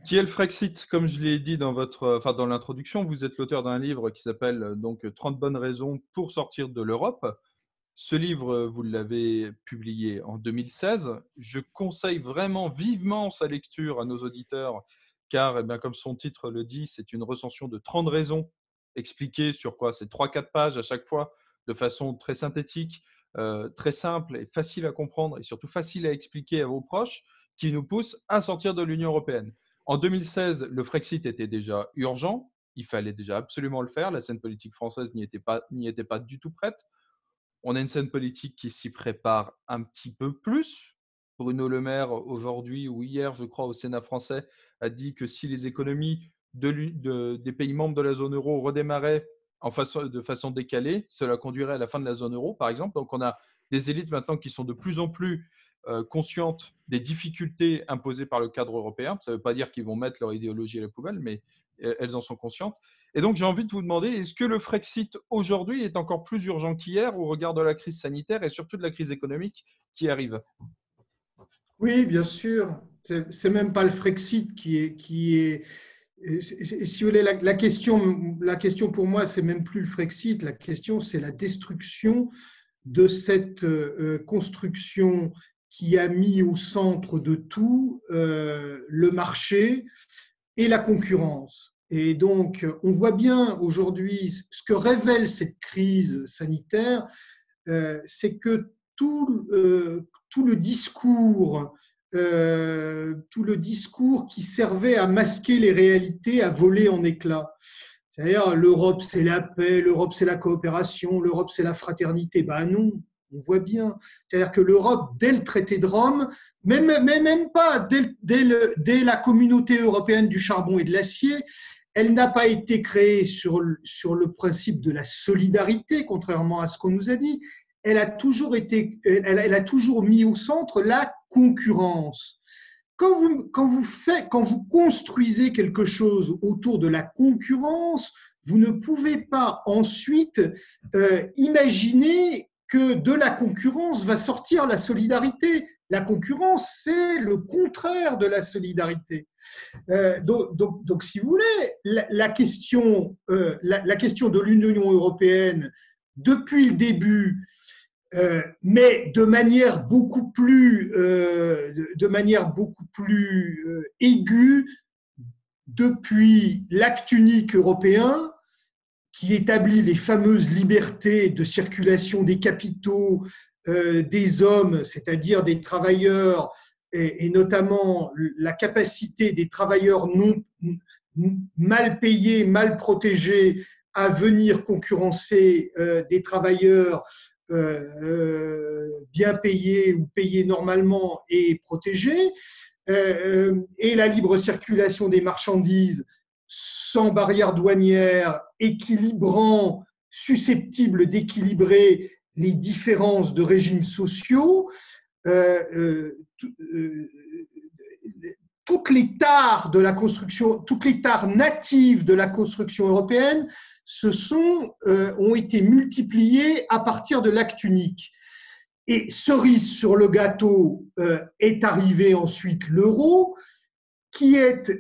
Qui est le Frexit? Comme je l'ai dit dans l'introduction, vous êtes l'auteur d'un livre qui s'appelle donc 30 bonnes raisons pour sortir de l'Europe. Ce livre, vous l'avez publié en 2016. Je conseille vraiment vivement sa lecture à nos auditeurs, car, eh bien, comme son titre le dit, c'est une recension de 30 raisons expliquées sur quoi? C'est 3-4 pages à chaque fois, de façon très synthétique, très simple et facile à comprendre et surtout facile à expliquer à vos proches, qui nous pousse à sortir de l'Union européenne. En 2016, le Frexit était déjà urgent. Il fallait déjà absolument le faire. La scène politique française n'y était pas du tout prête. On a une scène politique qui s'y prépare un petit peu plus. Bruno Le Maire, aujourd'hui ou hier, je crois, au Sénat français, a dit que si les économies des pays membres de la zone euro redémarraient de façon décalée, cela conduirait à la fin de la zone euro, par exemple. Donc, on a des élites maintenant qui sont de plus en plus conscientes des difficultés imposées par le cadre européen. Ça ne veut pas dire qu'ils vont mettre leur idéologie à la poubelle, mais elles en sont conscientes. Et donc, j'ai envie de vous demander, est-ce que le Frexit aujourd'hui est encore plus urgent qu'hier au regard de la crise sanitaire et surtout de la crise économique qui arrive? Oui, bien sûr. C'est même pas le Frexit si vous voulez, la question pour moi, c'est même plus le Frexit. La question, c'est la destruction de cette construction qui a mis au centre de tout le marché et la concurrence. Et donc, on voit bien aujourd'hui ce que révèle cette crise sanitaire, c'est que tout le discours qui servait à masquer les réalités a volé en éclats. C'est-à-dire, l'Europe, c'est la paix, l'Europe, c'est la coopération, l'Europe, c'est la fraternité. Ben non, on voit bien. C'est-à-dire que l'Europe, dès le traité de Rome, même pas, dès la communauté européenne du charbon et de l'acier, elle n'a pas été créée sur le principe de la solidarité, contrairement à ce qu'on nous a dit. Elle a toujours mis au centre la concurrence. Quand vous construisez quelque chose autour de la concurrence, vous ne pouvez pas ensuite imaginer que de la concurrence va sortir la solidarité. La concurrence, c'est le contraire de la solidarité. Donc, si vous voulez, la question de l'Union européenne, depuis le début, mais de manière beaucoup plus aiguë depuis l'acte unique européen qui établit les fameuses libertés de circulation des capitaux, des hommes, c'est-à-dire des travailleurs, et notamment la capacité des travailleurs mal payés, mal protégés à venir concurrencer des travailleurs bien payés ou payés normalement et protégés, et la libre circulation des marchandises sans barrière douanière, susceptible d'équilibrer les différences de régimes sociaux. Toutes les tares de la construction, toutes les tares natives de la construction européenne ont été multipliées à partir de l'acte unique. Et cerise sur le gâteau, est arrivé ensuite l'euro, qui est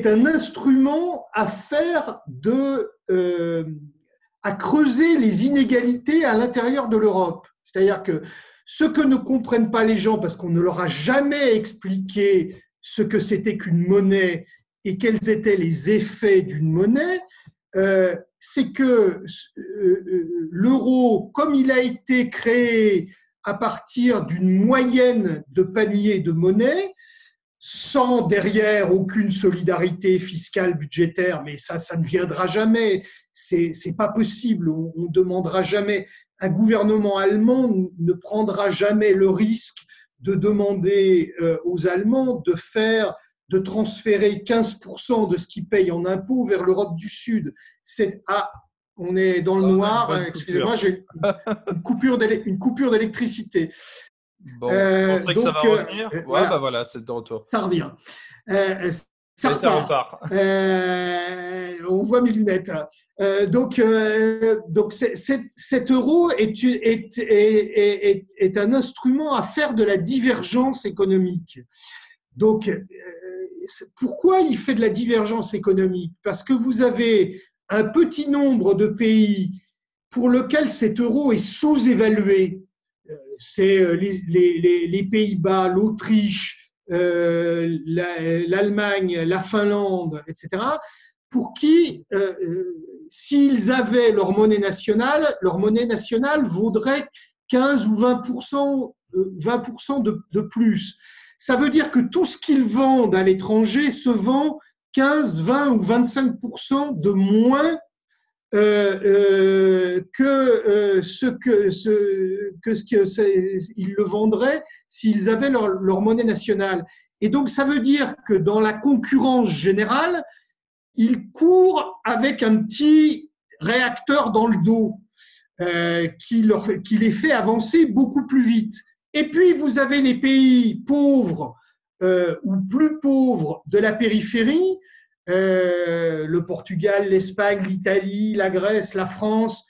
un instrument à creuser les inégalités à l'intérieur de l'Europe. C'est-à-dire que ce que ne comprennent pas les gens, parce qu'on ne leur a jamais expliqué ce que c'était qu'une monnaie et quels étaient les effets d'une monnaie, c'est que l'euro, comme il a été créé à partir d'une moyenne de panier de monnaie, sans derrière aucune solidarité fiscale, budgétaire, mais ça ne viendra jamais, c'est pas possible, on ne demandera jamais, un gouvernement allemand ne prendra jamais le risque de demander aux Allemands de transférer 15% de ce qu'ils payent en impôts vers l'Europe du Sud. On est dans le noir, excusez-moi, j'ai une coupure d'électricité. Bon, vous pensez que ça va revenir? Ouais, voilà, bah voilà, c'est de retour. ça revient. Ça Et ça repart. repart. On voit mes lunettes. Donc cet euro est un instrument à faire de la divergence économique. Donc, pourquoi il fait de la divergence économique? Parce que vous avez un petit nombre de pays pour lesquels cet euro est sous-évalué. C'est les Pays-Bas, l'Autriche, l'Allemagne, la Finlande, etc., pour qui, s'ils avaient leur monnaie nationale vaudrait 15 ou 20%, 20% de plus. Ça veut dire que tout ce qu'ils vendent à l'étranger se vend 15, 20 ou 25% de moins que ils le vendraient s'ils avaient leur monnaie nationale. Et donc, ça veut dire que dans la concurrence générale, ils courent avec un petit réacteur dans le dos qui les fait avancer beaucoup plus vite. Et puis, vous avez les pays pauvres ou plus pauvres de la périphérie, le Portugal, l'Espagne, l'Italie, la Grèce, la France,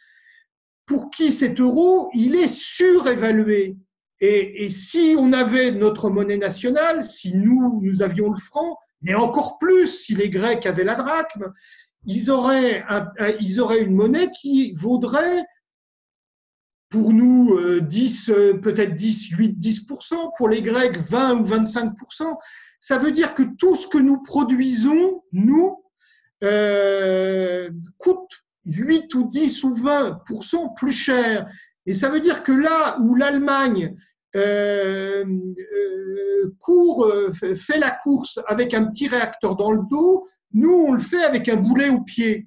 pour qui cet euro, il est surévalué. Et si on avait notre monnaie nationale, si nous avions le franc, mais encore plus si les Grecs avaient la drachme, ils auraient une monnaie qui vaudrait pour nous 10, peut-être 10, 8, 10%, pour les Grecs 20 ou 25%. Ça veut dire que tout ce que nous produisons, nous, coûte 8 ou 10 ou 20% plus cher. Et ça veut dire que là où l'Allemagne fait la course avec un petit réacteur dans le dos, nous, on le fait avec un boulet au pied.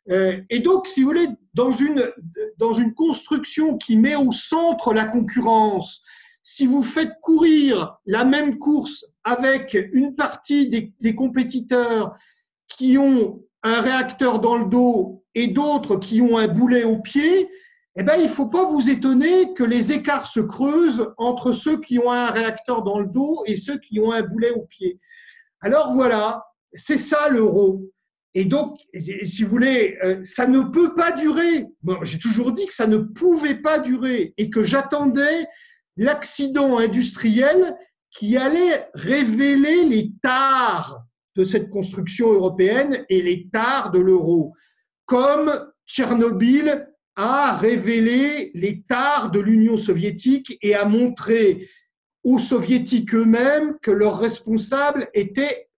Et donc, si vous voulez, dans une construction qui met au centre la concurrence, si vous faites courir la même course avec une partie des compétiteurs qui ont un réacteur dans le dos et d'autres qui ont un boulet au pied, eh ben, il ne faut pas vous étonner que les écarts se creusent entre ceux qui ont un réacteur dans le dos et ceux qui ont un boulet au pied. Alors voilà, c'est ça l'euro. Et donc, si vous voulez, ça ne peut pas durer. Bon, j'ai toujours dit que ça ne pouvait pas durer et que j'attendais l'accident industriel qui allait révéler les tares de cette construction européenne et les tares de l'euro, comme Tchernobyl a révélé les tares de l'Union soviétique et a montré aux soviétiques eux-mêmes que leurs responsables étaient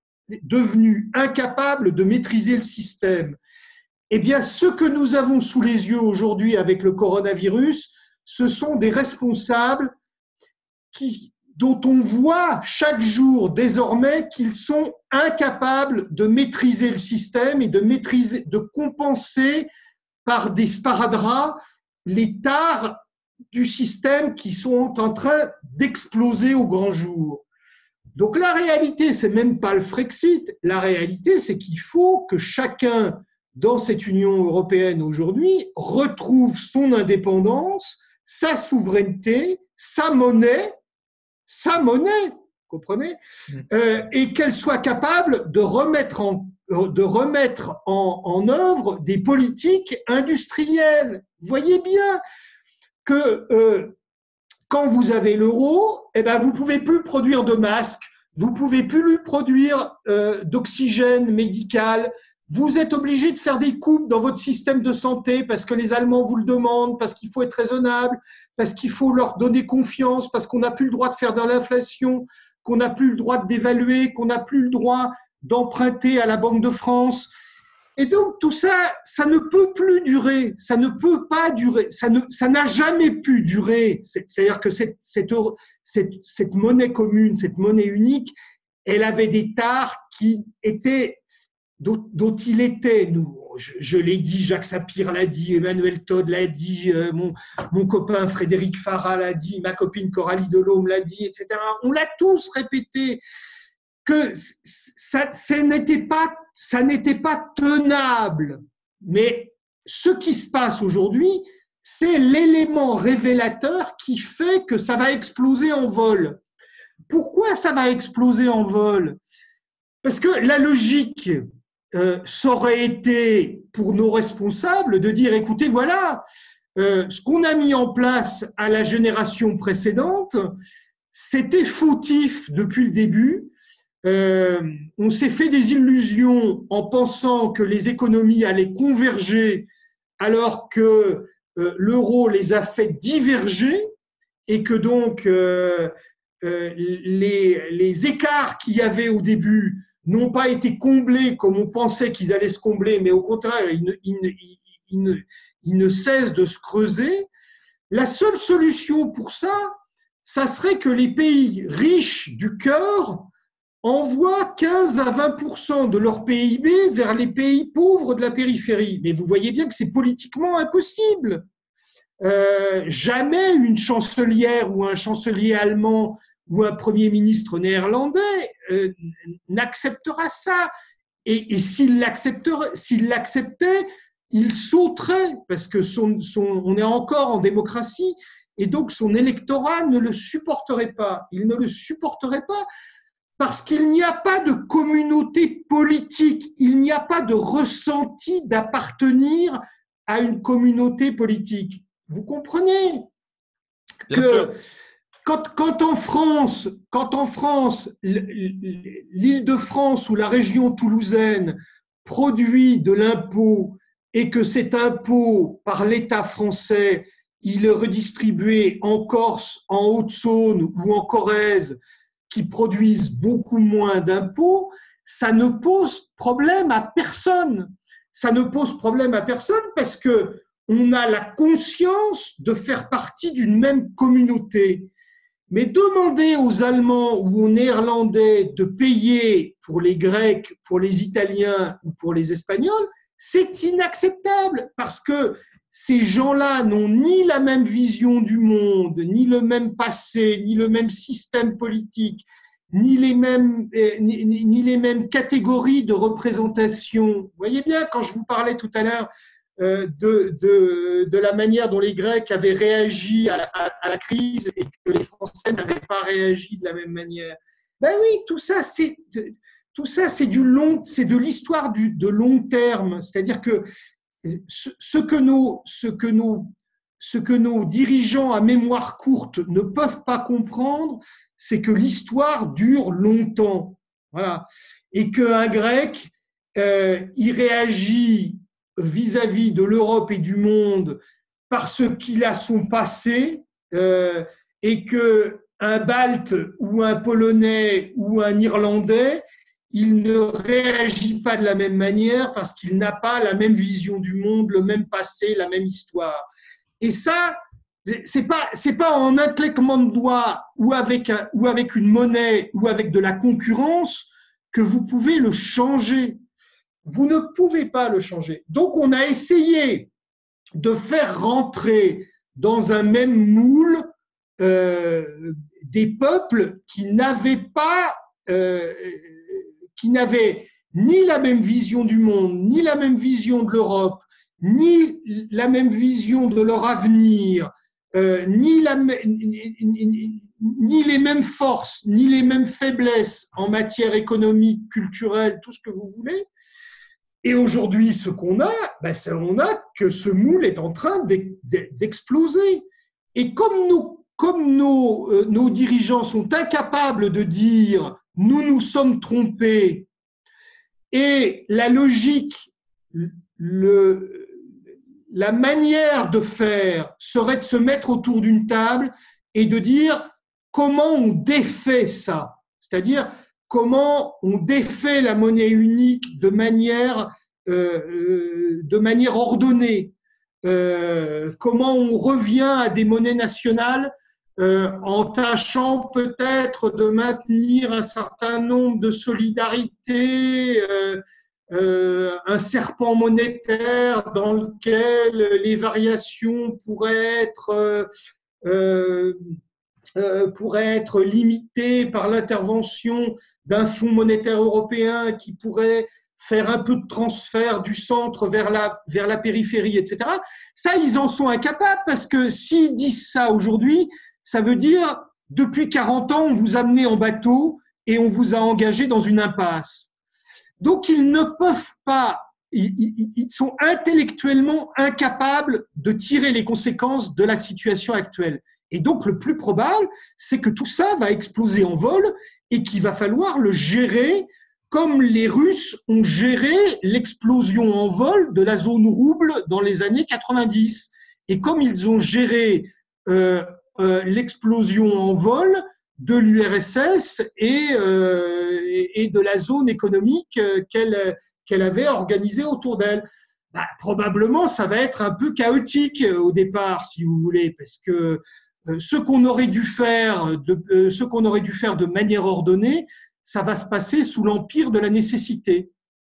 devenus incapables de maîtriser le système. Eh bien, ce que nous avons sous les yeux aujourd'hui avec le coronavirus, ce sont des responsables dont on voit chaque jour désormais qu'ils sont incapables de maîtriser le système et de compenser par des sparadraps les tares du système qui sont en train d'exploser au grand jour. Donc la réalité, c'est même pas le Frexit. La réalité, c'est qu'il faut que chacun dans cette Union européenne aujourd'hui retrouve son indépendance, sa souveraineté, sa monnaie, comprenez, et qu'elle soit capable de remettre en œuvre des politiques industrielles. Vous voyez bien que quand vous avez l'euro, eh ben, vous ne pouvez plus produire de masques, vous ne pouvez plus produire d'oxygène médical, vous êtes obligé de faire des coupes dans votre système de santé parce que les Allemands vous le demandent, parce qu'il faut être raisonnable, parce qu'il faut leur donner confiance, parce qu'on n'a plus le droit de faire de l'inflation, qu'on n'a plus le droit de dévaluer, qu'on n'a plus le droit d'emprunter à la Banque de France. Et donc, tout ça, ça ne peut plus durer, ça ne peut pas durer, ça n'a jamais pu durer. C'est-à-dire que cette monnaie commune, cette monnaie unique, elle avait des tares dont il était, je l'ai dit, Jacques Sapir l'a dit, Emmanuel Todd l'a dit, mon copain Frédéric Farah l'a dit, ma copine Coralie Delhomme l'a dit, etc. On l'a tous répété que ça n'était pas tenable. Mais ce qui se passe aujourd'hui, c'est l'élément révélateur qui fait que ça va exploser en vol. Pourquoi ça va exploser en vol ? Parce que la logique, ça aurait été pour nos responsables de dire, écoutez, voilà, ce qu'on a mis en place à la génération précédente, c'était fautif depuis le début. On s'est fait des illusions en pensant que les économies allaient converger alors que l'euro les a fait diverger et que donc les écarts qu'il y avait au début n'ont pas été comblés comme on pensait qu'ils allaient se combler, mais au contraire, ils ne cessent de se creuser. La seule solution pour ça, ça serait que les pays riches du cœur envoient 15 à 20% de leur PIB vers les pays pauvres de la périphérie. Mais vous voyez bien que c'est politiquement impossible. Jamais une chancelière ou un chancelier allemand ou un premier ministre néerlandais n'acceptera ça. Et s'il l'acceptait, il sauterait parce que on est encore en démocratie et donc son électorat ne le supporterait pas. Il ne le supporterait pas parce qu'il n'y a pas de communauté politique, il n'y a pas de ressenti d'appartenir à une communauté politique. Vous comprenez que quand en France, l'Île-de-France ou la région toulousaine produit de l'impôt et que cet impôt par l'État français, il est redistribué en Corse, en Haute-Saône ou en Corrèze, qui produisent beaucoup moins d'impôts, ça ne pose problème à personne. Ça ne pose problème à personne parce que on a la conscience de faire partie d'une même communauté. Mais demander aux Allemands ou aux Néerlandais de payer pour les Grecs, pour les Italiens ou pour les Espagnols, c'est inacceptable parce que ces gens-là n'ont ni la même vision du monde, ni le même passé, ni le même système politique, ni les mêmes catégories de représentation. Vous voyez bien, quand je vous parlais tout à l'heure de la manière dont les Grecs avaient réagi à la crise et que les Français n'avaient pas réagi de la même manière. Ben oui, tout ça, c'est de l'histoire de long terme. C'est-à-dire que ce que nos dirigeants à mémoire courte ne peuvent pas comprendre, c'est que l'histoire dure longtemps. Voilà. Et qu'un Grec, il réagit vis-à-vis de l'Europe et du monde parce qu'il a son passé et qu'un Balte ou un Polonais ou un Irlandais, il ne réagit pas de la même manière parce qu'il n'a pas la même vision du monde, le même passé, la même histoire. Et ça, c'est pas en un claquement de doigts ou avec une monnaie ou avec de la concurrence que vous pouvez le changer. Vous ne pouvez pas le changer. Donc, on a essayé de faire rentrer dans un même moule des peuples qui n'avaient ni la même vision du monde, ni la même vision de l'Europe, ni la même vision de leur avenir, ni les mêmes forces, ni les mêmes faiblesses en matière économique, culturelle, tout ce que vous voulez. Et aujourd'hui, ce qu'on a, on a que ce moule est en train d'exploser. Et comme nos dirigeants sont incapables de dire « nous nous sommes trompés » et la logique, la manière de faire serait de se mettre autour d'une table et de dire comment on défait ça. C'est-à-dire comment on défait la monnaie unique de manière ordonnée, comment on revient à des monnaies nationales en tâchant peut-être de maintenir un certain nombre de solidarités, un serpent monétaire dans lequel les variations pourraient être limitées par l'intervention d'un fonds monétaire européen qui pourrait faire un peu de transfert du centre vers la périphérie, etc. Ça, ils en sont incapables parce que s'ils disent ça aujourd'hui, ça veut dire depuis 40 ans, on vous a amené en bateau et on vous a engagé dans une impasse. Donc, ils ne peuvent pas, ils sont intellectuellement incapables de tirer les conséquences de la situation actuelle. Et donc, le plus probable, c'est que tout ça va exploser en vol et qu'il va falloir le gérer comme les Russes ont géré l'explosion en vol de la zone rouble dans les années 90 et comme ils ont géré l'explosion en vol de l'URSS et de la zone économique qu'elle avait organisée autour d'elle. Bah, probablement, ça va être un peu chaotique au départ, si vous voulez, parce que ce qu'on aurait dû faire de manière ordonnée, ça va se passer sous l'empire de la nécessité.